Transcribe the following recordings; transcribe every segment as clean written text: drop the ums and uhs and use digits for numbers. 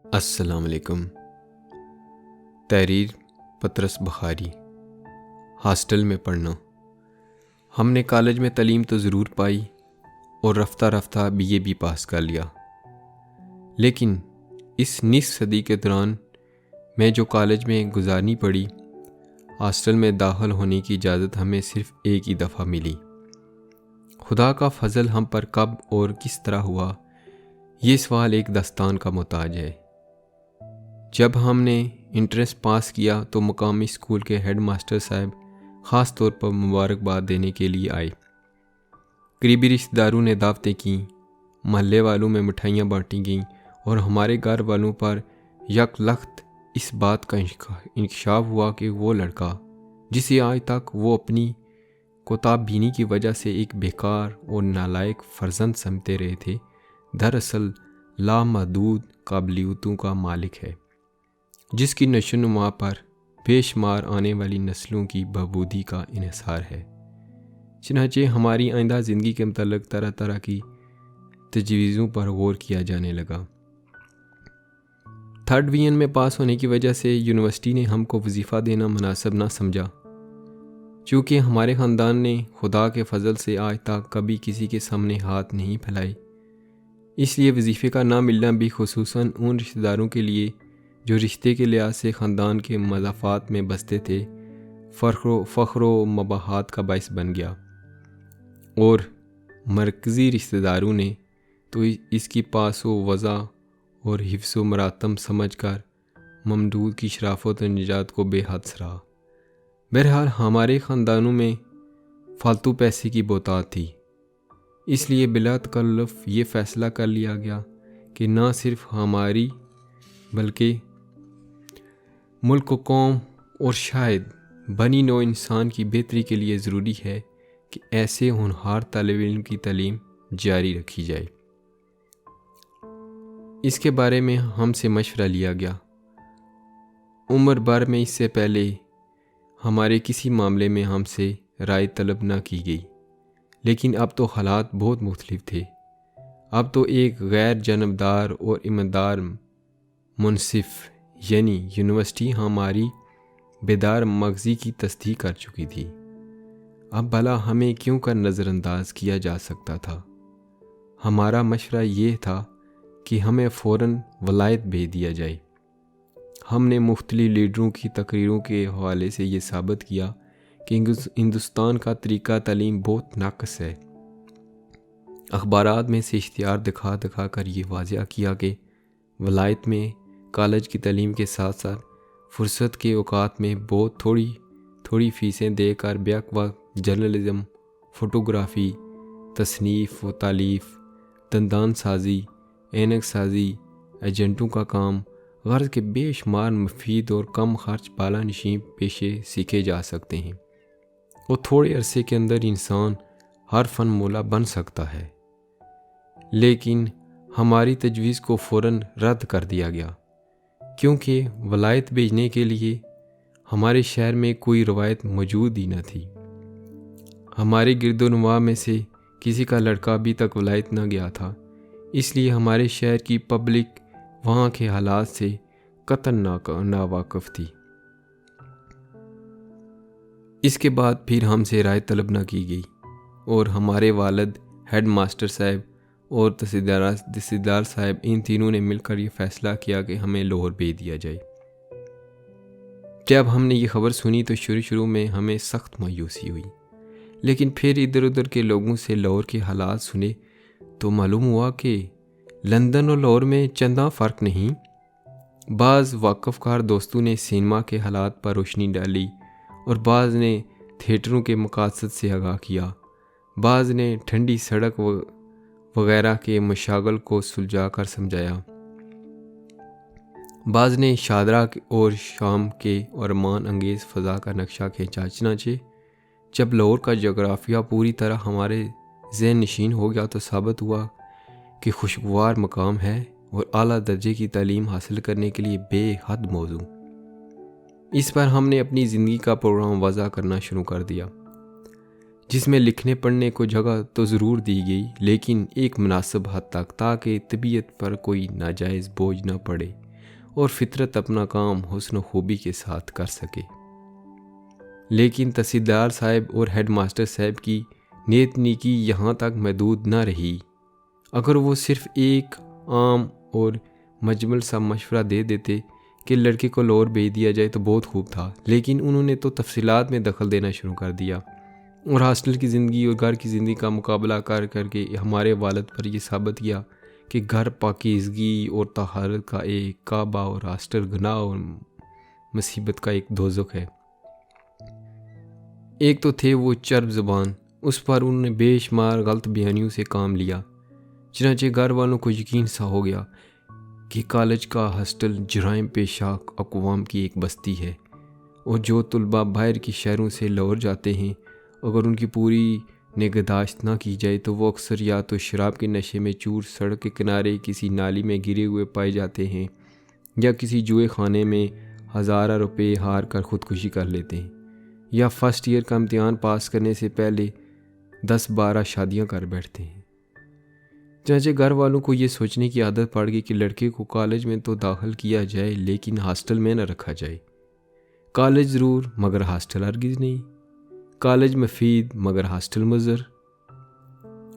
السلام علیکم۔ تحریر پطرس بخاری۔ ہاسٹل میں پڑھنا۔ ہم نے کالج میں تعلیم تو ضرور پائی اور رفتہ رفتہ BA بھی پاس کر لیا، لیکن اس نصف صدی کے دوران میں جو کالج میں گزارنی پڑی، ہاسٹل میں داخل ہونے کی اجازت ہمیں صرف ایک ہی دفعہ ملی۔ خدا کا فضل ہم پر کب اور کس طرح ہوا، یہ سوال ایک داستان کا محتاج ہے۔ جب ہم نے انٹرنس پاس کیا تو مقامی اسکول کے ہیڈ ماسٹر صاحب خاص طور پر مبارکباد دینے کے لیے آئے۔ قریبی رشتہ داروں نے دعوتیں کیں، محلے والوں میں مٹھائیاں بانٹی گئیں اور ہمارے گھر والوں پر یک لخت اس بات کا انکشاف ہوا کہ وہ لڑکا جسے آج تک وہ اپنی کوتاہ بینی کی وجہ سے ایک بیکار اور نالائق فرزند سمجھتے رہے تھے، دراصل لامحدود قابلیتوں کا مالک ہے، جس کی نشو و نما پر بے شمار آنے والی نسلوں کی بہبودی کا انحصار ہے۔ چنانچہ ہماری آئندہ زندگی کے متعلق طرح طرح کی تجویزوں پر غور کیا جانے لگا۔ 3rd ڈویژن میں پاس ہونے کی وجہ سے یونیورسٹی نے ہم کو وظیفہ دینا مناسب نہ سمجھا، چونکہ ہمارے خاندان نے خدا کے فضل سے آج تک کبھی کسی کے سامنے ہاتھ نہیں پھیلائے، اس لیے وظیفے کا نہ ملنا بھی خصوصاً ان رشتہ داروں کے لیے جو رشتے کے لحاظ سے خاندان کے مضافات میں بستے تھے، فخر و مباحات کا باعث بن گیا، اور مرکزی رشتہ داروں نے تو اس کی پاس و وضع اور حفظ و مراتب سمجھ کر ممدود کی شرافت و نجات کو بے حد سراہا۔ بہرحال ہمارے خاندانوں میں فالتو پیسے کی بہتات تھی، اس لیے بلا تکلف یہ فیصلہ کر لیا گیا کہ نہ صرف ہماری بلکہ ملک و قوم اور شاید بنی نوع انسان کی بہتری کے لیے ضروری ہے کہ ایسے ہونہار طالب علم کی تعلیم جاری رکھی جائے۔ اس کے بارے میں ہم سے مشورہ لیا گیا۔ عمر بھر میں اس سے پہلے ہمارے کسی معاملے میں ہم سے رائے طلب نہ کی گئی، لیکن اب تو حالات بہت مختلف تھے۔ اب تو ایک غیر جانبدار اور ایماندار منصف یعنی یونیورسٹی ہماری بیدار مغزی کی تصدیق کر چکی تھی۔ اب بھلا ہمیں کیوں کر نظر انداز کیا جا سکتا تھا؟ ہمارا مشورہ یہ تھا کہ ہمیں فوراً ولایت بھیج دیا جائے۔ ہم نے مختلف لیڈروں کی تقریروں کے حوالے سے یہ ثابت کیا کہ ہندوستان کا طریقہ تعلیم بہت ناقص ہے۔ اخبارات میں سے اشتہار دکھا دکھا کر یہ واضح کیا کہ ولایت میں کالج کی تعلیم کے ساتھ ساتھ فرصت کے اوقات میں بہت تھوڑی فیسیں دے کر بیک وقت جرنلزم، فوٹوگرافی، تصنیف و تالیف، دندان سازی، اینک سازی، ایجنٹوں کا کام، غرض کے بے شمار مفید اور کم خرچ بالا نشین پیشے سیکھے جا سکتے ہیں، اور تھوڑے عرصے کے اندر انسان ہر فن مولا بن سکتا ہے۔ لیکن ہماری تجویز کو فوراً رد کر دیا گیا، کیونکہ ولایت بھیجنے کے لیے ہمارے شہر میں کوئی روایت موجود ہی نہ تھی۔ ہمارے گرد و نواح میں سے کسی کا لڑکا ابھی تک ولایت نہ گیا تھا، اس لیے ہمارے شہر کی پبلک وہاں کے حالات سے قطعاً ناواقف تھی۔ اس کے بعد پھر ہم سے رائے طلب نہ کی گئی، اور ہمارے والد، ہیڈ ماسٹر صاحب اور تحصیلدار صاحب، ان تینوں نے مل کر یہ فیصلہ کیا کہ ہمیں لاہور بھیج دیا جائے۔ جب ہم نے یہ خبر سنی تو شروع میں ہمیں سخت مایوسی ہوئی، لیکن پھر ادھر ادھر کے لوگوں سے لاہور کے حالات سنے تو معلوم ہوا کہ لندن اور لاہور میں چنداں فرق نہیں۔ بعض واقف کار دوستوں نے سینما کے حالات پر روشنی ڈالی، اور بعض نے تھیٹروں کے مقاصد سے آگاہ کیا، بعض نے ٹھنڈی سڑک وغیرہ کے مشاغل کو سلجھا کر سمجھایا، بعض نے شادرہ اور شام کے ارمان انگیز فضا کا نقشہ کھینچا۔ چنانچہ جب لاہور کا جغرافیہ پوری طرح ہمارے ذہن نشین ہو گیا تو ثابت ہوا کہ خوشگوار مقام ہے اور اعلیٰ درجے کی تعلیم حاصل کرنے کے لیے بے حد موزوں۔ اس پر ہم نے اپنی زندگی کا پروگرام وضع کرنا شروع کر دیا، جس میں لکھنے پڑھنے کو جگہ تو ضرور دی گئی، لیکن ایک مناسب حد تک، تاکہ طبیعت پر کوئی ناجائز بوجھ نہ پڑے اور فطرت اپنا کام حسن و خوبی کے ساتھ کر سکے۔ لیکن تحصیلدار صاحب اور ہیڈ ماسٹر صاحب کی نیت نیکی یہاں تک محدود نہ رہی۔ اگر وہ صرف ایک عام اور مجمل سا مشورہ دے دیتے کہ لڑکے کو لاہور بھیج دیا جائے تو بہت خوب تھا، لیکن انہوں نے تو تفصیلات میں دخل دینا شروع کر دیا اور ہاسٹل کی زندگی اور گھر کی زندگی کا مقابلہ کر کے ہمارے والد پر یہ ثابت کیا کہ گھر پاکیزگی اور طہارت کا ایک کعبہ اور ہاسٹل گناہ اور مصیبت کا ایک دوزخ ہے۔ ایک تو تھے وہ چرب زبان، اس پر انہوں نے بے شمار غلط بیانیوں سے کام لیا، چنانچہ گھر والوں کو یقین سا ہو گیا کہ کالج کا ہاسٹل جرائم پیشہ اقوام کی ایک بستی ہے، اور جو طلباء باہر کے شہروں سے لاہور جاتے ہیں اگر ان کی پوری نگہداشت نہ کی جائے تو وہ اکثر یا تو شراب کے نشے میں چور سڑک کے کنارے کسی نالی میں گرے ہوئے پائے جاتے ہیں، یا کسی جوئے خانے میں ہزارہ روپے ہار کر خودکشی کر لیتے ہیں، یا فرسٹ ایئر کا امتحان پاس کرنے سے پہلے 10-12 شادیاں کر بیٹھتے ہیں۔ چنانچہ گھر والوں کو یہ سوچنے کی عادت پڑ گئی کہ لڑکے کو کالج میں تو داخل کیا جائے لیکن ہاسٹل میں نہ رکھا جائے۔ کالج ضرور مگر ہاسٹل ہرگز نہیں، کالج مفید مگر ہاسٹل مضر،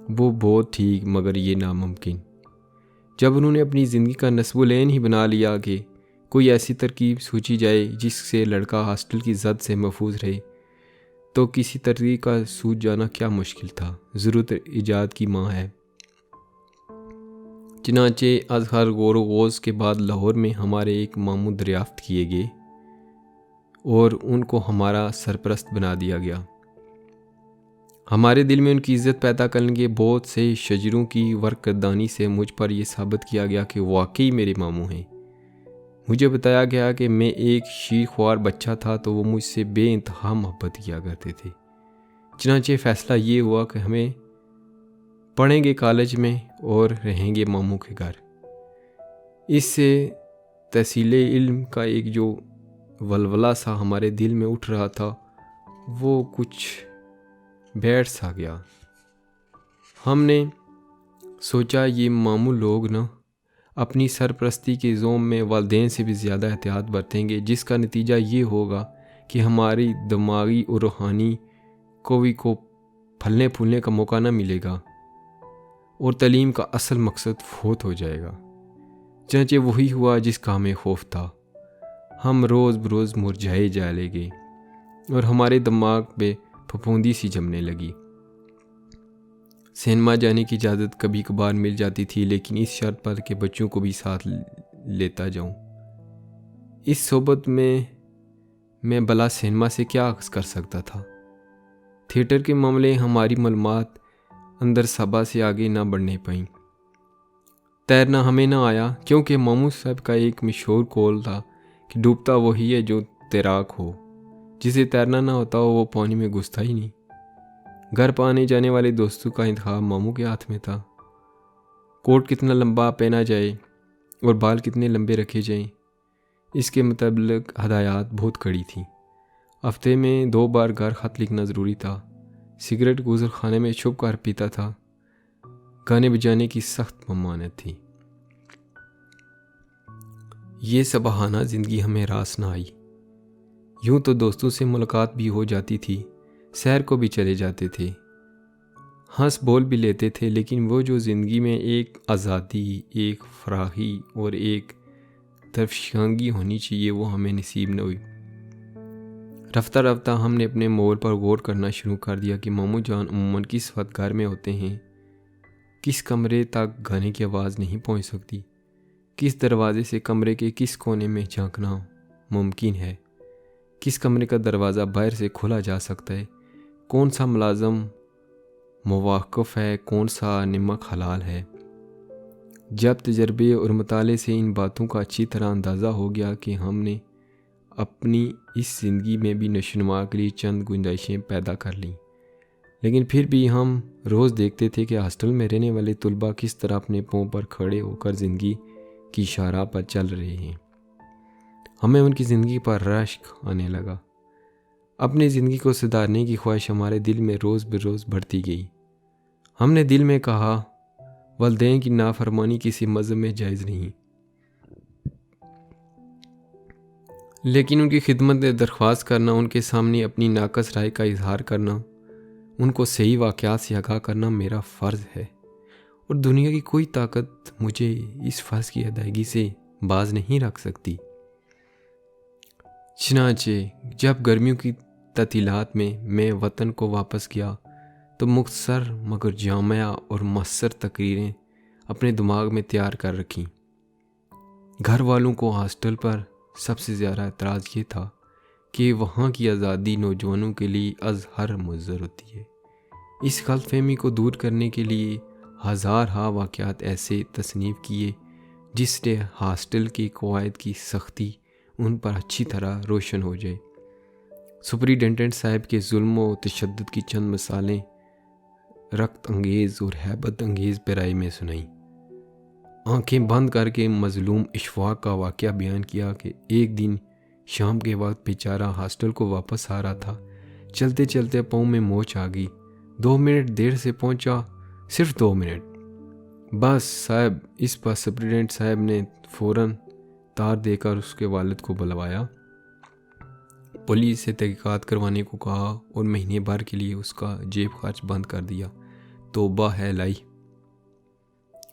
وہ بہت ٹھیک مگر یہ ناممکن۔ جب انہوں نے اپنی زندگی کا نصب العین ہی بنا لیا کہ کوئی ایسی ترکیب سوچی جائے جس سے لڑکا ہاسٹل کی زد سے محفوظ رہے، تو کسی ترکیب کا سوچ جانا کیا مشکل تھا، ضرورت ایجاد کی ماں ہے۔ چنانچہ از ہر غور و غوض کے بعد لاہور میں ہمارے ایک ماموں دریافت کیے گئے اور ان کو ہمارا سرپرست بنا دیا گیا۔ ہمارے دل میں ان کی عزت پیدا کرنے کے بہت سے شجروں کی ورقدانی سے مجھ پر یہ ثابت کیا گیا کہ واقعی میرے ماموں ہیں۔ مجھے بتایا گیا کہ میں ایک شیر خوار بچہ تھا تو وہ مجھ سے بے انتہا محبت کیا کرتے تھے۔ چنانچہ فیصلہ یہ ہوا کہ ہمیں پڑھیں گے کالج میں اور رہیں گے ماموں کے گھر۔ اس سے تحصیل علم کا ایک جو ولولہ سا ہمارے دل میں اٹھ رہا تھا وہ کچھ بیٹھ سا گیا۔ ہم نے سوچا یہ ماموں لوگ نہ اپنی سرپرستی کے زوم میں والدین سے بھی زیادہ احتیاط برتیں گے، جس کا نتیجہ یہ ہوگا کہ ہماری دماغی اور روحانی قوی کو پھلنے پھولنے کا موقع نہ ملے گا اور تعلیم کا اصل مقصد فوت ہو جائے گا۔ چنانچہ وہی ہوا جس کا ہمیں خوف تھا۔ ہم روز بروز مرجھائے جا لے گئے اور ہمارے دماغ پہ پھپھوندی سی جمنے لگی۔ سینما جانے کی اجازت کبھی کبھار مل جاتی تھی، لیکن اس شرط پر کہ بچوں کو بھی ساتھ لیتا جاؤں۔ اس صحبت میں بلا سینما سے کیا عکس کر سکتا تھا؟ تھیٹر کے معاملے ہماری معلومات اندر صبا سے آگے نہ بڑھنے پائیں۔ تیرنا ہمیں نہ آیا، کیونکہ ماموں صاحب کا ایک مشہور قول تھا کہ ڈوبتا وہی ہے جو تیراک ہو، جسے تیرنا نہ ہوتا ہو وہ پانی میں گھستا ہی نہیں۔ گھر پر آنے جانے والے دوستوں کا انتخاب ماموں کے ہاتھ میں تھا۔ کوٹ کتنا لمبا پہنا جائے اور بال کتنے لمبے رکھے جائیں، اس کے متعلق ہدایات بہت کڑی تھیں۔ ہفتے میں 2 بار گھر خط لکھنا ضروری تھا۔ سگریٹ گزر خانے میں چھپ کر پیتا تھا۔ گانے بجانے کی سخت ممانعت تھی۔ یہ سبحانہ زندگی ہمیں راس نہ آئی۔ یوں تو دوستوں سے ملاقات بھی ہو جاتی تھی، سیر کو بھی چلے جاتے تھے، ہنس بول بھی لیتے تھے، لیکن وہ جو زندگی میں ایک آزادی، ایک فراخی اور ایک درفشانگی ہونی چاہیے وہ ہمیں نصیب نہ ہوئی۔ رفتہ رفتہ ہم نے اپنے مول پر غور کرنا شروع کر دیا کہ ماموں جان عموماً کس وقت گھر میں ہوتے ہیں، کس کمرے تک گانے کی آواز نہیں پہنچ سکتی، کس دروازے سے کمرے کے کس کونے میں جھانکنا ممکن ہے، کس کمرے کا دروازہ باہر سے کھولا جا سکتا ہے، کون سا ملازم مواقف ہے، کون سا نمک حلال ہے۔ جب تجربے اور مطالعے سے ان باتوں کا اچھی طرح اندازہ ہو گیا کہ ہم نے اپنی اس زندگی میں بھی نشوونما کے لیے چند گنجائشیں پیدا کر لیں، لیکن پھر بھی ہم روز دیکھتے تھے کہ ہاسٹل میں رہنے والے طلباء کس طرح اپنے پاؤں پر کھڑے ہو کر زندگی کی شاہراہ پر چل رہے ہیں۔ ہمیں ان کی زندگی پر رشک آنے لگا۔ اپنی زندگی کو سدھارنے کی خواہش ہمارے دل میں روز بروز بڑھتی گئی۔ ہم نے دل میں کہا والدین کی نافرمانی کسی مذہب میں جائز نہیں، لیکن ان کی خدمت درخواست کرنا، ان کے سامنے اپنی ناقص رائے کا اظہار کرنا، ان کو صحیح واقعات سے آگاہ کرنا میرا فرض ہے، اور دنیا کی کوئی طاقت مجھے اس فرض کی ادائیگی سے باز نہیں رکھ سکتی۔ چنانچہ جب گرمیوں کی تعطیلات میں وطن کو واپس گیا تو مختصر مگر جامع اور مؤثر تقریریں اپنے دماغ میں تیار کر رکھیں۔ گھر والوں کو ہاسٹل پر سب سے زیادہ اعتراض یہ تھا کہ وہاں کی آزادی نوجوانوں کے لیے از ہر مضر ہوتی ہے۔ اس غلط فہمی کو دور کرنے کے لیے ہزارہا واقعات ایسے تصنیف کیے جس سے ہاسٹل کے قواعد کی سختی ان پر اچھی طرح روشن ہو جائے۔ سپرنٹینڈنٹ صاحب کے ظلم و تشدد کی چند مثالیں رکت انگیز اور ہیبت انگیز پیرائی میں سنائیں۔ آنکھیں بند کر کے مظلوم اشفاق کا واقعہ بیان کیا کہ ایک دن شام کے وقت بیچارہ ہاسٹل کو واپس آ رہا تھا۔ چلتے چلتے پاؤں میں موچ آ گئی۔ 2 منٹ دیر سے پہنچا، صرف 2 منٹ۔ بس صاحب، اس پر سپرنٹینڈنٹ صاحب نے فوراً تار دے کر اس کے والد کو بلوایا، پولیس سے تحقیقات کروانے کو کہا اور مہینے بھر کے لیے اس کا جیب خرچ بند کر دیا۔ توبہ ہے لائی۔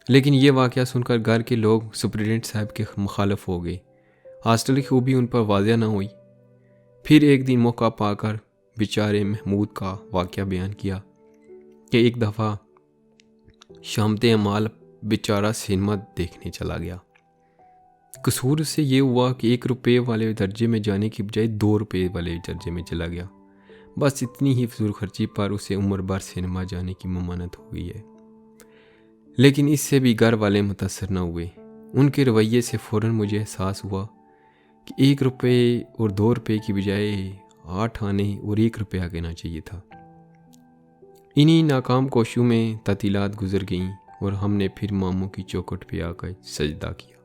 لیکن یہ واقعہ سن کر گھر کے لوگ سپرنٹینڈنٹ صاحب کے مخالف ہو گئے۔ ہاسٹل کی خوبی ان پر واضح نہ ہوئی۔ پھر ایک دن موقع پا کر بیچارے محمود کا واقعہ بیان کیا کہ ایک دفعہ شامت اعمال بیچارہ سینما دیکھنے چلا گیا۔ قصور اس سے یہ ہوا کہ 1 روپے والے درجے میں جانے کی بجائے 2 روپے والے درجے میں چلا گیا۔ بس اتنی ہی فضول خرچی پر اسے عمر بھر سینما جانے کی ممانعت ہو گئی ہے۔ لیکن اس سے بھی گھر والے متاثر نہ ہوئے۔ ان کے رویے سے فوراً مجھے احساس ہوا کہ 1 روپے اور 2 روپے کی بجائے 8 آنے اور 1 روپیہ کہنا چاہیے تھا۔ انہی ناکام کوششوں میں تعطیلات گزر گئیں اور ہم نے پھر ماموں کی چوکھٹ پہ آ کر سجدہ کیا۔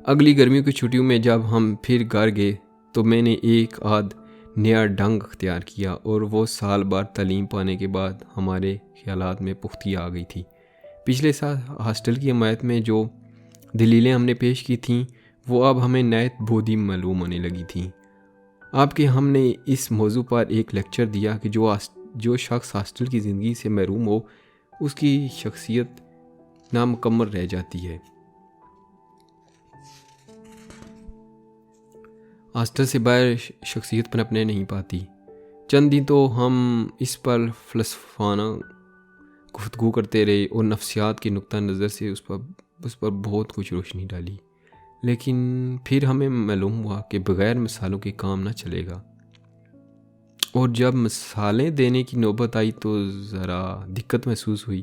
اگلی گرمیوں کی چھٹیوں میں جب ہم پھر گھر گئے تو میں نے ایک آدھ نیا ڈھنگ اختیار کیا، اور وہ سال بھر تعلیم پانے کے بعد ہمارے خیالات میں پختگی آ گئی تھی۔ پچھلے سال ہاسٹل کی حمایت میں جو دلیلیں ہم نے پیش کی تھیں وہ اب ہمیں نہایت بودھی معلوم ہونے لگی تھیں۔ آپ کے ہم نے اس موضوع پر ایک لیکچر دیا کہ جو شخص ہاسٹل کی زندگی سے محروم ہو اس کی شخصیت نامکمل رہ جاتی ہے، ہاسٹل سے باہر شخصیت پنپنے نہیں پاتی۔ چند دن تو ہم اس پر فلسفانہ گفتگو کرتے رہے اور نفسیات کے نقطہ نظر سے اس پر بہت کچھ روشنی ڈالی، لیکن پھر ہمیں معلوم ہوا کہ بغیر مثالوں کے کام نہ چلے گا، اور جب مثالیں دینے کی نوبت آئی تو ذرا دقت محسوس ہوئی۔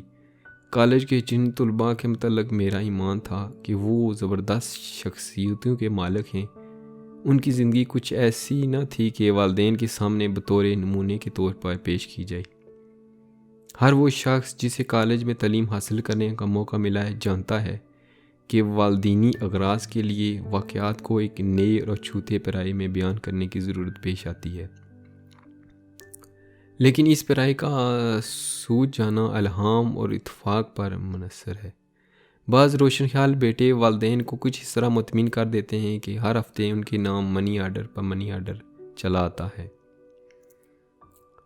کالج کے جن طلباء کے متعلق میرا ایمان تھا کہ وہ زبردست شخصیتوں کے مالک ہیں، ان کی زندگی کچھ ایسی نہ تھی کہ والدین کے سامنے بطور نمونے کے طور پر پیش کی جائے۔ ہر وہ شخص جسے کالج میں تعلیم حاصل کرنے کا موقع ملا ہے جانتا ہے کہ والدینی اغراض کے لیے واقعات کو ایک نئے اور چھوٹے پیرائی میں بیان کرنے کی ضرورت پیش آتی ہے، لیکن اس پیرائی کا سوج جانا الہام اور اتفاق پر منحصر ہے۔ بعض روشن خیال بیٹے والدین کو کچھ اس طرح مطمئن کر دیتے ہیں کہ ہر ہفتے ان کے نام منی آرڈر چلا آتا ہے۔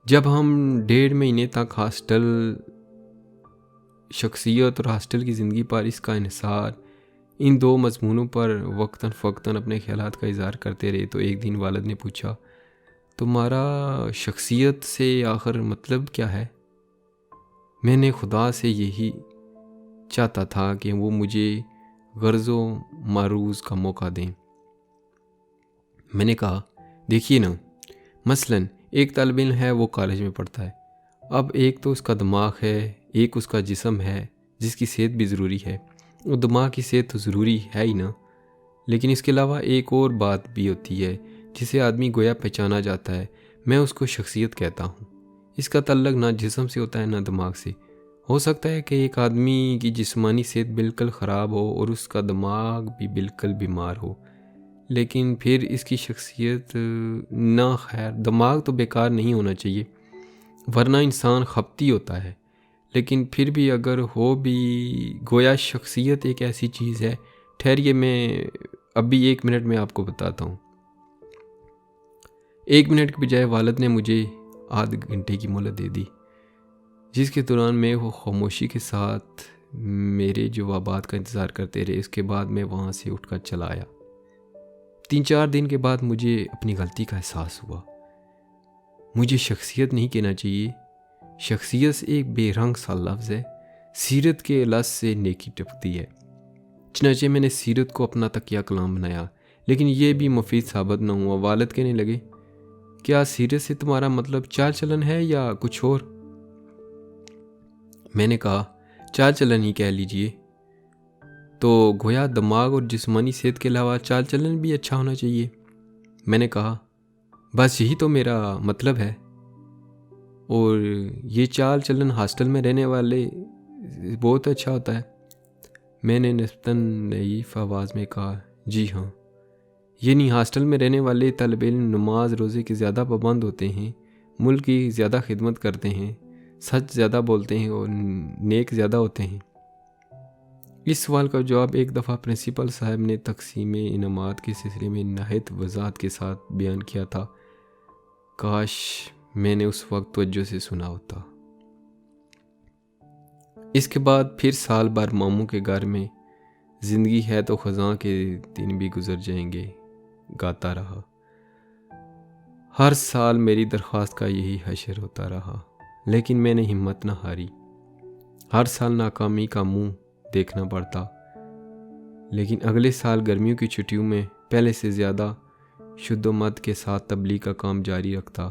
جب ہم 1.5 مہینے تک ہاسٹل شخصیت اور ہاسٹل کی زندگی پر اس کا انحصار، ان 2 مضمونوں پر وقتاً فوقتاً اپنے خیالات کا اظہار کرتے رہے تو ایک دن والد نے پوچھا، تمہارا شخصیت سے آخر مطلب کیا ہے؟ میں نے خدا سے یہی چاہتا تھا کہ وہ مجھے غرض و معروض کا موقع دیں۔ میں نے کہا، دیکھیے نا، مثلاً ایک طالب علم ہے، وہ کالج میں پڑھتا ہے۔ اب ایک تو اس کا دماغ ہے، ایک اس کا جسم ہے جس کی صحت بھی ضروری ہے۔ وہ دماغ کی صحت تو ضروری ہے ہی نا، لیکن اس کے علاوہ ایک اور بات بھی ہوتی ہے جسے آدمی گویا پہچانا جاتا ہے۔ میں اس کو شخصیت کہتا ہوں۔ اس کا تعلق نہ جسم سے ہوتا ہے نہ دماغ سے۔ ہو سکتا ہے کہ ایک آدمی کی جسمانی صحت بالکل خراب ہو اور اس کا دماغ بھی بالکل بیمار ہو، لیکن پھر اس کی شخصیت نہ خیر۔ دماغ تو بیکار نہیں ہونا چاہیے، ورنہ انسان خپتی ہوتا ہے، لیکن پھر بھی اگر ہو بھی، گویا شخصیت ایک ایسی چیز ہے۔ ٹھہریے، میں اب بھی 1 منٹ میں آپ کو بتاتا ہوں۔ 1 منٹ کے بجائے والد نے مجھے آدھے گھنٹے کی مہلت دے دی، جس کے دوران میں وہ خاموشی کے ساتھ میرے جوابات کا انتظار کرتے رہے۔ اس کے بعد میں وہاں سے اٹھ کر چلا آیا۔ 3-4 دن کے بعد مجھے اپنی غلطی کا احساس ہوا۔ مجھے شخصیت نہیں کہنا چاہیے، شخصیت ایک بے رنگ سا لفظ ہے۔ سیرت کے لفظ سے نیکی ٹپکتی ہے۔ چنانچہ میں نے سیرت کو اپنا تکیہ کلام بنایا، لیکن یہ بھی مفید ثابت نہ ہوا۔ والد کہنے لگے، کیا سیرت سے تمہارا مطلب چال چلن ہے یا کچھ اور؟ میں نے کہا، چال چلن ہی کہہ لیجئے۔ تو گویا دماغ اور جسمانی صحت کے علاوہ چال چلن بھی اچھا ہونا چاہیے۔ میں نے کہا، بس یہی تو میرا مطلب ہے، اور یہ چال چلن ہاسٹل میں رہنے والے بہت اچھا ہوتا ہے۔ میں نے نسبتاً نحیف آواز میں کہا، جی ہاں، یعنی ہاسٹل میں رہنے والے طالب علم نماز روزے کے زیادہ پابند ہوتے ہیں، ملک کی زیادہ خدمت کرتے ہیں، سچ زیادہ بولتے ہیں اور نیک زیادہ ہوتے ہیں۔ اس سوال کا جواب ایک دفعہ پرنسپل صاحب نے تقسیم انعامات کے سلسلے میں نہایت وضاحت کے ساتھ بیان کیا تھا۔ کاش میں نے اس وقت توجہ سے سنا ہوتا۔ اس کے بعد پھر سال بھر ماموں کے گھر میں زندگی ہے تو خزاں کے دن بھی گزر جائیں گے گاتا رہا۔ ہر سال میری درخواست کا یہی حشر ہوتا رہا، لیکن میں نے ہمت نہ ہاری۔ ہر سال ناکامی کا منہ دیکھنا پڑتا، لیکن اگلے سال گرمیوں کی چھٹیوں میں پہلے سے زیادہ شد و مد کے ساتھ تبلیغ کا کام جاری رکھتا۔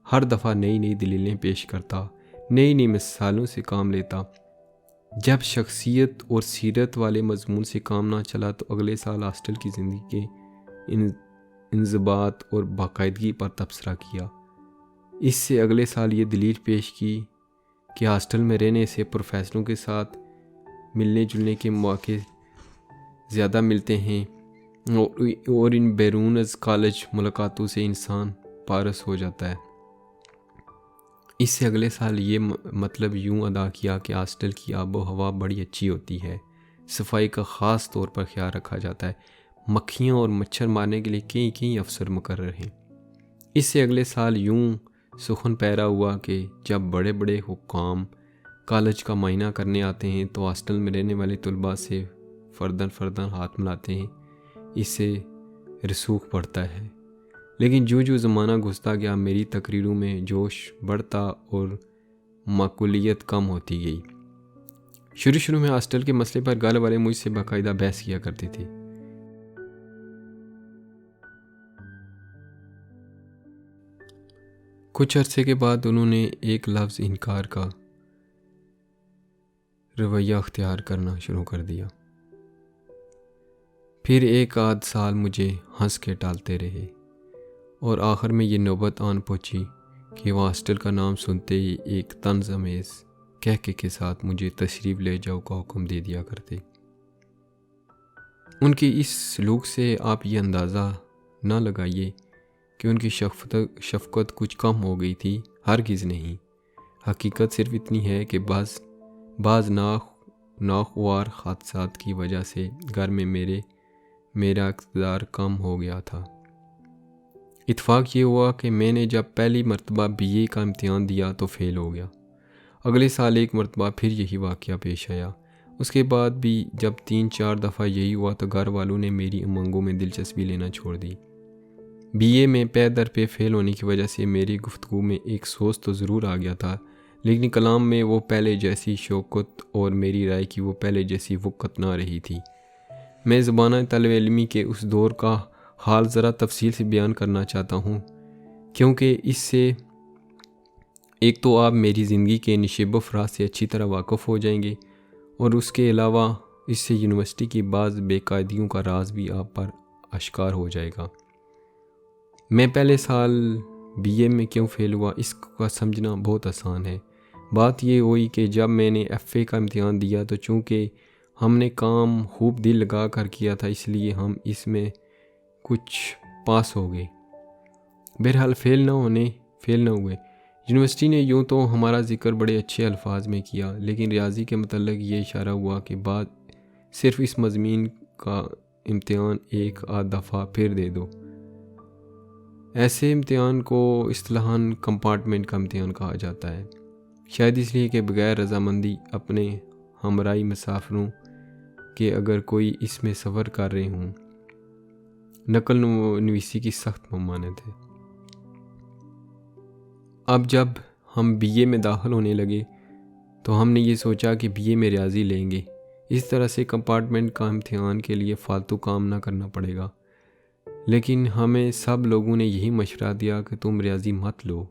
ہر دفعہ نئی نئی دلیلیں پیش کرتا، نئی نئی مثالوں سے کام لیتا۔ جب شخصیت اور سیرت والے مضمون سے کام نہ چلا تو اگلے سال ہاسٹل کی زندگی کے انضباط اور باقاعدگی پر تبصرہ کیا۔ اس سے اگلے سال یہ دلیل پیش کی کہ ہاسٹل میں رہنے سے پروفیسروں کے ساتھ ملنے جلنے کے مواقع زیادہ ملتے ہیں، اور ان بیرون از کالج ملاقاتوں سے انسان پارس ہو جاتا ہے۔ اس سے اگلے سال یہ مطلب یوں ادا کیا کہ ہاسٹل کی آب و ہوا بڑی اچھی ہوتی ہے، صفائی کا خاص طور پر خیال رکھا جاتا ہے، مکھیاں اور مچھر مارنے کے لیے کئی افسر مقرر ہیں۔ اس سے اگلے سال یوں سخن پیرا ہوا کہ جب بڑے بڑے حکام کالج کا معائنہ کرنے آتے ہیں تو ہاسٹل میں رہنے والے طلباء سے فرداً ہاتھ ملاتے ہیں۔ اس سے رسوخ بڑھتا ہے۔ لیکن جو زمانہ گزرتا گیا میری تقریروں میں جوش بڑھتا اور معقولیت کم ہوتی گئی۔ شروع میں ہاسٹل کے مسئلے پر گھر والے مجھ سے باقاعدہ بحث کیا کرتے تھے۔ کچھ عرصے کے بعد انہوں نے ایک لفظ انکار کا رویہ اختیار کرنا شروع کر دیا۔ پھر ایک آدھ سال مجھے ہنس کے ٹالتے رہے، اور آخر میں یہ نوبت آن پہنچی کہ وہ ہاسٹل کا نام سنتے ہی ایک طنز امیز کہکے کے ساتھ مجھے تشریف لے جاؤ کا حکم دے دیا کرتے۔ ان کی اس سلوک سے آپ یہ اندازہ نہ لگائیے کہ ان کی شفقت کچھ کم ہو گئی تھی، ہرگز نہیں۔ حقیقت صرف اتنی ہے کہ بعض ناخوار حادثات کی وجہ سے گھر میں میرا اقتدار کم ہو گیا تھا۔ اتفاق یہ ہوا کہ میں نے جب پہلی مرتبہ BA کا امتحان دیا تو فیل ہو گیا۔ اگلے سال ایک مرتبہ پھر یہی واقعہ پیش آیا۔ اس کے بعد بھی جب 3-4 دفعہ یہی ہوا تو گھر والوں نے میری امنگوں میں دلچسپی لینا چھوڑ دی۔ BA میں پے در پہ فیل ہونے کی وجہ سے میری گفتگو میں ایک سوز تو ضرور آ گیا تھا، لیکن کلام میں وہ پہلے جیسی شوقت اور میری رائے کی وہ پہلے جیسی وقت نہ رہی تھی۔ میں زمانہ طالب علمی کے اس دور کا حال ذرا تفصیل سے بیان کرنا چاہتا ہوں، کیونکہ اس سے ایک تو آپ میری زندگی کے نشیب و فراز سے اچھی طرح واقف ہو جائیں گے، اور اس کے علاوہ اس سے یونیورسٹی کی بعض بے قاعدگیوں کا راز بھی آپ پر آشکار ہو جائے گا۔ میں پہلے سال BA میں کیوں فیل ہوا اس کا سمجھنا بہت آسان ہے۔ بات یہ ہوئی کہ جب میں نے FA کا امتحان دیا تو چونکہ ہم نے کام خوب دل لگا کر کیا تھا، اس لیے ہم اس میں کچھ پاس ہو گئے۔ بہرحال فیل نہ ہوئے۔ یونیورسٹی نے یوں تو ہمارا ذکر بڑے اچھے الفاظ میں کیا، لیکن ریاضی کے متعلق یہ اشارہ ہوا کہ بعد صرف اس مضمون کا امتحان ایک آدھ دفعہ پھر دے دو۔ ایسے امتحان کو اصطلاحاً کمپارٹمنٹ کا امتحان کہا جاتا ہے، شاید اس لیے کہ بغیر رضامندی اپنے ہمراہی مسافروں کہ اگر کوئی اس میں سفر کر رہے ہوں، نقل نویسی کی سخت ممانعت ہے۔ اب جب ہم بی اے میں داخل ہونے لگے تو ہم نے یہ سوچا کہ بی اے میں ریاضی لیں گے، اس طرح سے کمپارٹمنٹ کا امتحان کے لیے فالتو کام نہ کرنا پڑے گا۔ لیکن ہمیں سب لوگوں نے یہی مشورہ دیا کہ تم ریاضی مت لو۔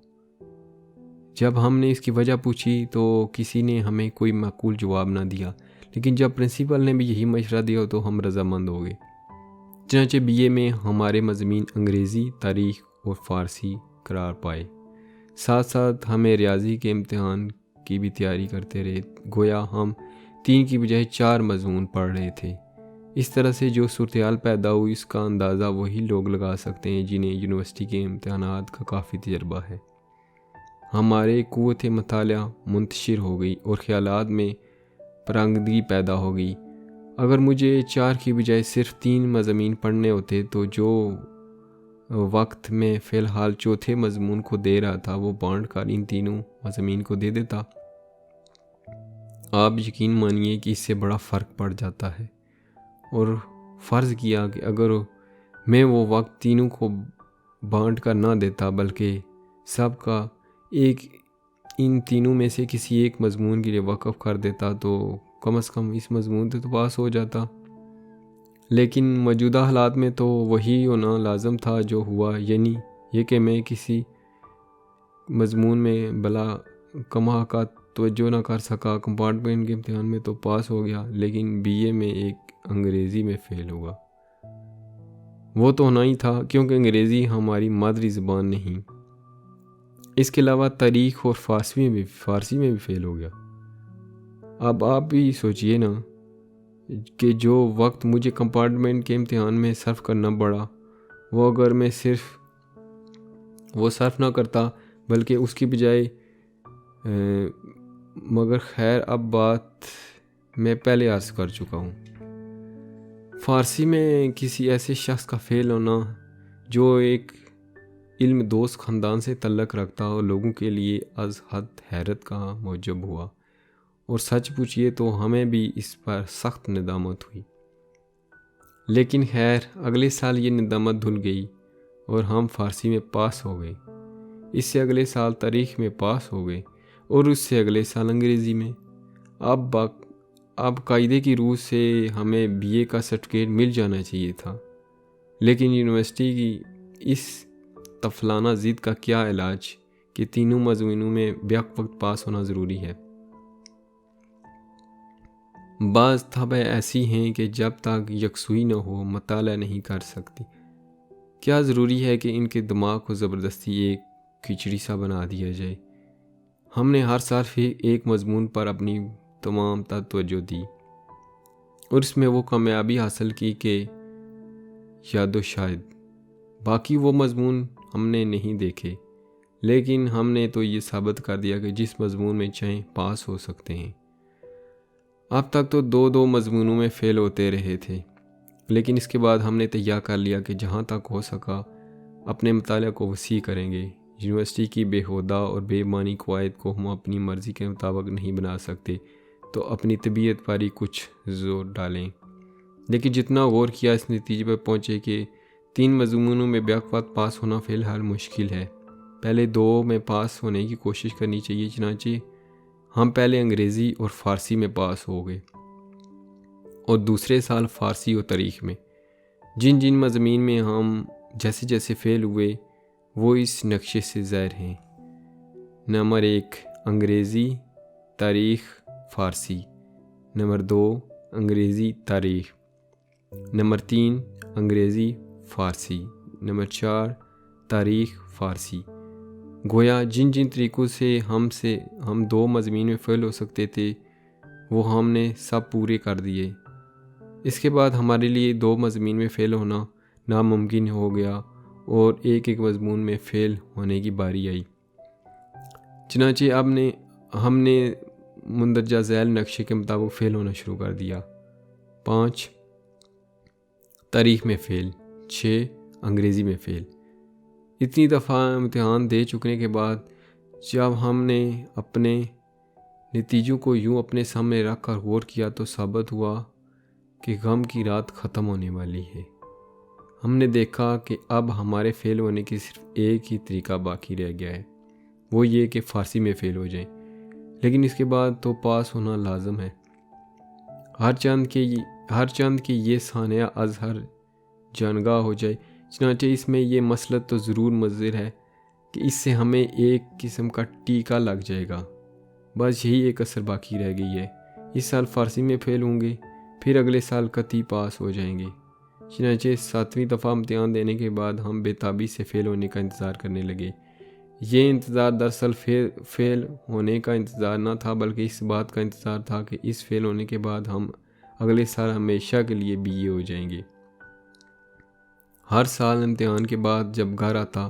جب ہم نے اس کی وجہ پوچھی تو کسی نے ہمیں کوئی معقول جواب نہ دیا، لیکن جب پرنسپل نے بھی یہی مشورہ دیا تو ہم رضامند ہو گئے۔ چنانچہ بی اے میں ہمارے مضامین انگریزی، تاریخ اور فارسی قرار پائے۔ ساتھ ساتھ ہمیں ریاضی کے امتحان کی بھی تیاری کرتے رہے، گویا ہم 3 کی بجائے 4 مضمون پڑھ رہے تھے۔ اس طرح سے جو صورتحال پیدا ہوئی اس کا اندازہ وہی لوگ لگا سکتے ہیں جنہیں یونیورسٹی کے امتحانات کا کافی تجربہ ہے۔ ہمارے قوت مطالعہ منتشر ہو گئی اور خیالات میں پرانگندگی پیدا ہو گئی۔ اگر مجھے 4 کی بجائے صرف 3 مضامین پڑھنے ہوتے تو جو وقت میں فی الحال چوتھے مضمون کو دے رہا تھا وہ بانٹ کر ان تینوں مضامین کو دے دیتا۔ آپ یقین مانیے کہ اس سے بڑا فرق پڑ جاتا ہے، اور فرض کیا کہ اگر میں وہ وقت تینوں کو بانٹ کر نہ دیتا بلکہ سب کا ان تینوں میں سے کسی ایک مضمون کے لیے وقف کر دیتا تو کم از کم اس مضمون سے تو پاس ہو جاتا۔ لیکن موجودہ حالات میں تو وہی ہونا لازم تھا جو ہوا، یعنی یہ کہ میں کسی مضمون میں بلا کما کا توجہ نہ کر سکا۔ کمپارٹمنٹ کے امتحان میں تو پاس ہو گیا، لیکن بی اے میں ایک انگریزی میں فیل ہوا۔ وہ تو ہونا ہی تھا کیونکہ انگریزی ہماری مادری زبان نہیں۔ اس کے علاوہ تاریخ اور فارسی میں بھی فیل ہو گیا۔ اب آپ بھی سوچئے نا کہ جو وقت مجھے کمپارٹمنٹ کے امتحان میں صرف کرنا پڑا وہ اگر میں صرف نہ کرتا بلکہ اس کی بجائے مگر خیر اب بات میں پہلے عرض کر چکا ہوں۔ فارسی میں کسی ایسے شخص کا فیل ہونا جو ایک علم دوست خاندان سے تعلق رکھتا اور لوگوں کے لیے از حد حیرت کا موجب ہوا، اور سچ پوچھئے تو ہمیں بھی اس پر سخت ندامت ہوئی۔ لیکن خیر اگلے سال یہ ندامت دھل گئی اور ہم فارسی میں پاس ہو گئے۔ اس سے اگلے سال تاریخ میں پاس ہو گئے اور اس سے اگلے سال انگریزی میں۔ اب قاعدے کی روح سے ہمیں بی اے کا سرٹیفکیٹ مل جانا چاہیے تھا، لیکن یونیورسٹی کی اس طفلانہ ضد کا کیا علاج کہ تینوں مضمونوں میں بیک وقت پاس ہونا ضروری ہے۔ بعض طبعیں ایسی ہیں کہ جب تک یکسوئی نہ ہو مطالعہ نہیں کر سکتی۔ کیا ضروری ہے کہ ان کے دماغ کو زبردستی ایک کھچڑی سا بنا دیا جائے؟ ہم نے ہر سال پھر ایک مضمون پر اپنی تمام توجہ دی اور اس میں وہ کامیابی حاصل کی کہ یاد و شاید باقی وہ مضمون ہم نے نہیں دیکھے، لیکن ہم نے تو یہ ثابت کر دیا کہ جس مضمون میں چاہیں پاس ہو سکتے ہیں۔ اب تک تو 2 مضمونوں میں فیل ہوتے رہے تھے، لیکن اس کے بعد ہم نے طے کر لیا کہ جہاں تک ہو سکا اپنے مطالعہ کو وسیع کریں گے۔ یونیورسٹی کی بے ہودہ اور بے معنی قواعد کو ہم اپنی مرضی کے مطابق نہیں بنا سکتے، تو اپنی طبیعت پر ہی کچھ زور ڈالیں۔ لیکن جتنا غور کیا اس نتیجے پر پہنچے کہ 3 مضمونوں میں بیک وقت پاس ہونا فی الحال مشکل ہے، پہلے 2 میں پاس ہونے کی کوشش کرنی چاہیے۔ چنانچہ ہم پہلے انگریزی اور فارسی میں پاس ہو گئے اور دوسرے سال فارسی اور تاریخ میں۔ جن مضامین میں ہم جیسے فیل ہوئے وہ اس نقشے سے ظاہر ہیں۔ نمبر 1 انگریزی، تاریخ، فارسی۔ نمبر 2 انگریزی، تاریخ۔ نمبر 3 انگریزی، فارسی۔ نمبر 4 تاریخ، فارسی۔ گویا جن طریقوں سے ہم 2 مضامین میں فیل ہو سکتے تھے وہ ہم نے سب پورے کر دیے۔ اس کے بعد ہمارے لیے 2 مضامین میں فیل ہونا ناممکن ہو گیا اور ایک مضمون میں فیل ہونے کی باری آئی۔ چنانچہ ہم نے مندرجہ ذیل نقشے کے مطابق فیل ہونا شروع کر دیا۔ 5 تاریخ میں فیل، 6 انگریزی میں فیل۔ اتنی دفعہ امتحان دے چکنے کے بعد جب ہم نے اپنے نتیجوں کو یوں اپنے سامنے رکھ کر غور کیا تو ثابت ہوا کہ غم کی رات ختم ہونے والی ہے۔ ہم نے دیکھا کہ اب ہمارے فیل ہونے کی صرف ایک ہی طریقہ باقی رہ گیا ہے، وہ یہ کہ فارسی میں فیل ہو جائیں، لیکن اس کے بعد تو پاس ہونا لازم ہے۔ ہر چند کے یہ ثانیہ ازہر جانگاہ ہو جائے۔ چنانچہ اس میں یہ مسلط تو ضرور مضر ہے کہ اس سے ہمیں ایک قسم کا ٹیکہ لگ جائے گا۔ بس یہی ایک اثر باقی رہ گئی ہے۔ اس سال فارسی میں فیل ہوں گے، پھر اگلے سال قطعی پاس ہو جائیں گے۔ چنانچہ 7ویں دفعہ امتحان دینے کے بعد ہم بے تابی سے فیل ہونے کا انتظار کرنے لگے۔ یہ انتظار دراصل فیل ہونے کا انتظار نہ تھا، بلکہ اس بات کا انتظار تھا کہ اس فیل ہونے کے بعد ہم اگلے سال ہمیشہ کے لیے BA ہو جائیں گے۔ ہر سال امتحان کے بعد جب گھر آتا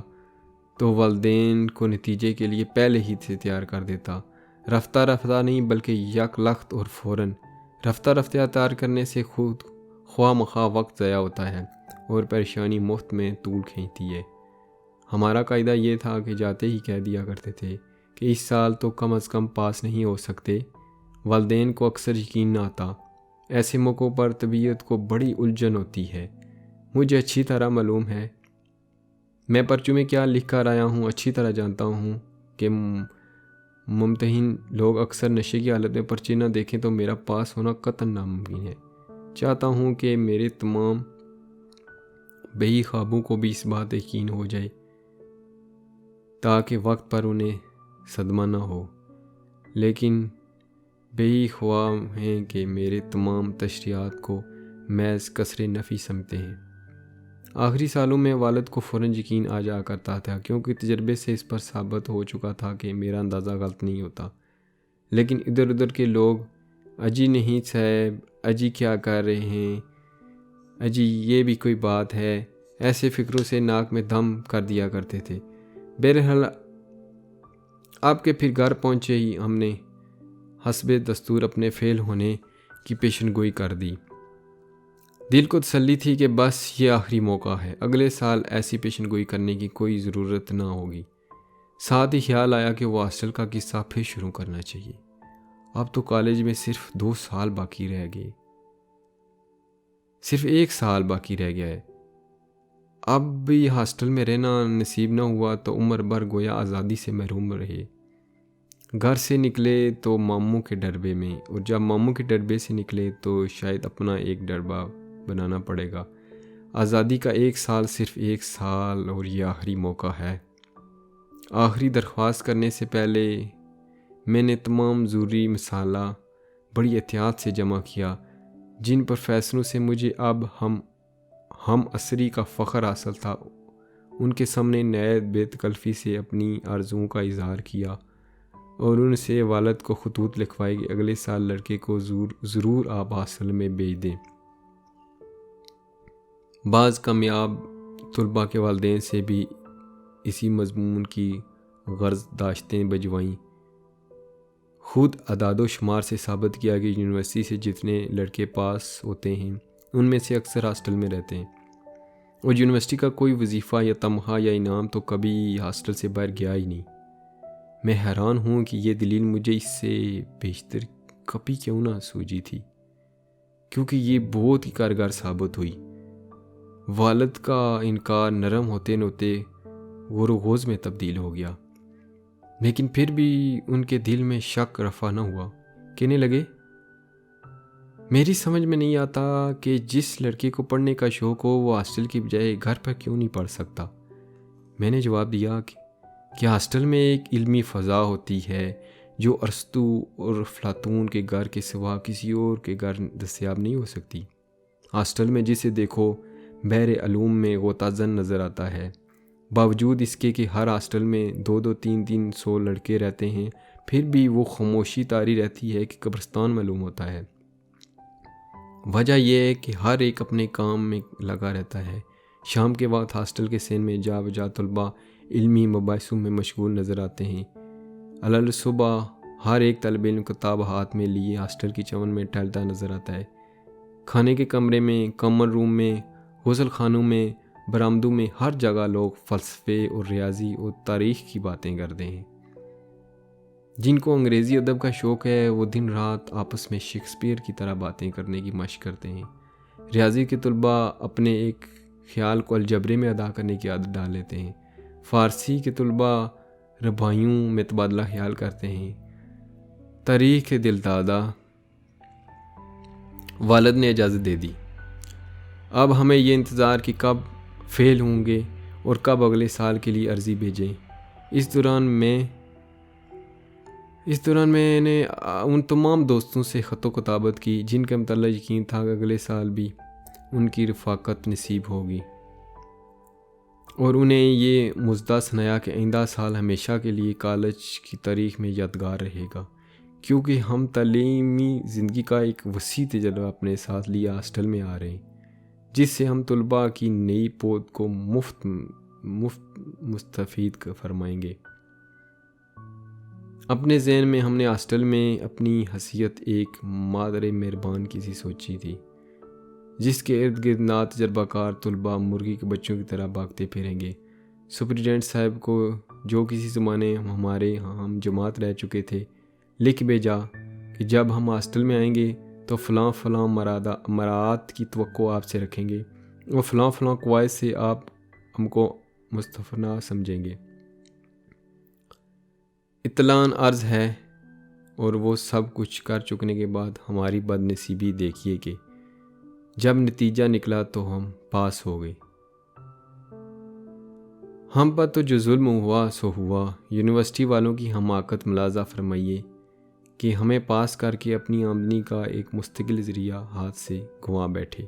تو والدین کو نتیجے کے لیے پہلے ہی سے تیار کر دیتا۔ رفتہ رفتہ نہیں بلکہ یک لخت اور فوراً۔ رفتہ رفتہ تیار کرنے سے خود خواہ مخواہ وقت ضائع ہوتا ہے اور پریشانی مفت میں طول کھینچتی ہے۔ ہمارا قاعدہ یہ تھا کہ جاتے ہی کہہ دیا کرتے تھے کہ اس سال تو کم از کم پاس نہیں ہو سکتے۔ والدین کو اکثر یقین نہ آتا۔ ایسے موقعوں پر طبیعت کو بڑی الجھن ہوتی ہے۔ مجھے اچھی طرح معلوم ہے میں پرچوں میں کیا لکھ کر آیا ہوں، اچھی طرح جانتا ہوں کہ ممتحن لوگ اکثر نشے کی حالت میں پرچے نہ دیکھیں تو میرا پاس ہونا قطعاً ناممکن ہے۔ چاہتا ہوں کہ میرے تمام بہی خوابوں کو بھی اس بات یقین ہو جائے تاکہ وقت پر انہیں صدمہ نہ ہو، لیکن بہی خواب ہیں کہ میرے تمام تشریحات کو محض کسر نفی سمجھتے ہیں۔ آخری سالوں میں والد کو فوراً یقین آ جا کرتا تھا، کیونکہ تجربے سے اس پر ثابت ہو چکا تھا کہ میرا اندازہ غلط نہیں ہوتا۔ لیکن ادھر ادھر کے لوگ اجی نہیں صاحب، اجی کیا کر رہے ہیں، اجی یہ بھی کوئی بات ہے، ایسے فکروں سے ناک میں دم کر دیا کرتے تھے۔ بہرحال آپ کے پھر گھر پہنچے ہی ہم نے حسب دستور اپنے فیل ہونے کی پیشن گوئی کر دی۔ دل کو تسلی تھی کہ بس یہ آخری موقع ہے، اگلے سال ایسی پیشن گوئی کرنے کی کوئی ضرورت نہ ہوگی۔ ساتھ ہی خیال آیا کہ وہ ہاسٹل کا قصہ پھر شروع کرنا چاہیے۔ اب تو کالج میں صرف 2 سال باقی رہ گئے، صرف 1 سال باقی رہ گیا ہے۔ اب بھی ہاسٹل میں رہنا نصیب نہ ہوا تو عمر بھر گویا آزادی سے محروم رہے۔ گھر سے نکلے تو ماموں کے ڈربے میں، اور جب ماموں کے ڈربے سے نکلے تو شاید اپنا ایک ڈربہ بنانا پڑے گا۔ آزادی کا 1 سال صرف 1 سال، اور یہ آخری موقع ہے۔ آخری درخواست کرنے سے پہلے میں نے تمام ضروری مسالہ بڑی احتیاط سے جمع کیا، جن پر فیصلوں سے مجھے اب ہم عصری کا فخر حاصل تھا۔ ان کے سامنے نہایت بے تکلفی سے اپنی آرزوؤں کا اظہار کیا اور ان سے والد کو خطوط لکھوائے کہ اگلے سال لڑکے کو ضرور آپ ہاسٹل میں بھیج دیں۔ بعض کامیاب طلباء کے والدین سے بھی اسی مضمون کی غرض داشتیں بھجوائیں۔ خود اعداد و شمار سے ثابت کیا کہ یونیورسٹی سے جتنے لڑکے پاس ہوتے ہیں ان میں سے اکثر ہاسٹل میں رہتے ہیں، اور یونیورسٹی کا کوئی وظیفہ یا تنخواہ یا انعام تو کبھی ہاسٹل سے باہر گیا ہی نہیں۔ میں حیران ہوں کہ یہ دلیل مجھے اس سے بیشتر کبھی کیوں نہ سوجی تھی، کیونکہ یہ بہت ہی کارگر ثابت ہوئی۔ والد کا انکار نرم ہوتے ہوتے غور و خوض میں تبدیل ہو گیا، لیکن پھر بھی ان کے دل میں شک رفع نہ ہوا۔ کہنے لگے، میری سمجھ میں نہیں آتا کہ جس لڑکے کو پڑھنے کا شوق ہو وہ ہاسٹل کی بجائے گھر پر کیوں نہیں پڑھ سکتا۔ میں نے جواب دیا کہ ہاسٹل میں ایک علمی فضا ہوتی ہے جو ارسطو اور افلاطون کے گھر کے سوا کسی اور کے گھر دستیاب نہیں ہو سکتی۔ ہاسٹل میں جسے دیکھو بحر علوم میں غوطہ زن نظر آتا ہے، باوجود اس کے کہ ہر ہاسٹل میں 200 300 لڑکے رہتے ہیں، پھر بھی وہ خاموشی طاری رہتی ہے کہ قبرستان معلوم ہوتا ہے۔ وجہ یہ ہے کہ ہر ایک اپنے کام میں لگا رہتا ہے۔ شام کے وقت ہاسٹل کے سین میں جا بجا طلباء علمی مباحثوں میں مشغول نظر آتے ہیں۔ علل صبح ہر ایک طالب علم کتاب ہاتھ میں لیے ہاسٹل کی چمن میں ٹہلتا نظر آتا ہے۔ کھانے کے کمرے میں، کامن روم میں غسل خانوں میں، برآمدوں میں، ہر جگہ لوگ فلسفے اور ریاضی اور تاریخ کی باتیں کرتے ہیں۔ جن کو انگریزی ادب کا شوق ہے وہ دن رات آپس میں شیکسپیئر کی طرح باتیں کرنے کی مشق کرتے ہیں۔ ریاضی کے طلباء اپنے ایک خیال کو الجبرے میں ادا کرنے کی عادت ڈال لیتے ہیں۔ فارسی کے طلباء رباعیوں میں تبادلہ خیال کرتے ہیں۔ تاریخ کے دل دادا والد نے اجازت دے دی۔ اب ہمیں یہ انتظار کہ کب فیل ہوں گے اور کب اگلے سال کے لیے عرضی بھیجیں۔ اس دوران میں نے ان تمام دوستوں سے خط و کتابت کی جن کے متعلق یقین تھا کہ اگلے سال بھی ان کی رفاقت نصیب ہوگی، اور انہیں یہ مژدہ سنایا کہ آئندہ سال ہمیشہ کے لیے کالج کی تاریخ میں یادگار رہے گا، کیونکہ ہم تعلیمی زندگی کا ایک وسیع تجربہ اپنے ساتھ لیے ہاسٹل میں آ رہے ہیں، جس سے ہم طلباء کی نئی پود کو مفت مستفید فرمائیں گے۔ اپنے ذہن میں ہم نے ہاسٹل میں اپنی حیثیت ایک مادر مہربان کی سی سوچی تھی، جس کے ارد گرد ناتجربہ کار طلباء مرغی کے بچوں کی طرح بھاگتے پھریں گے۔ سپرنٹینڈنٹ صاحب کو، جو کسی زمانے ہمارے ہم جماعت رہ چکے تھے، لکھ بھیجا کہ جب ہم ہاسٹل میں آئیں گے تو فلاں فلاں مراعات کی توقع آپ سے رکھیں گے اور فلاں فلاں قواعد سے آپ ہم کو مستثنی سمجھیں گے۔ اطلاع عرض ہے، اور وہ سب کچھ کر چکنے کے بعد ہماری بد نصیبی دیکھیے کہ جب نتیجہ نکلا تو ہم پاس ہو گئے۔ ہم پر تو جو ظلم ہوا سو ہوا۔ یونیورسٹی والوں کی حماقت ملاحظہ فرمائیے کہ ہمیں پاس کر کے اپنی آمدنی کا ایک مستقل ذریعہ ہاتھ سے گنوا بیٹھے۔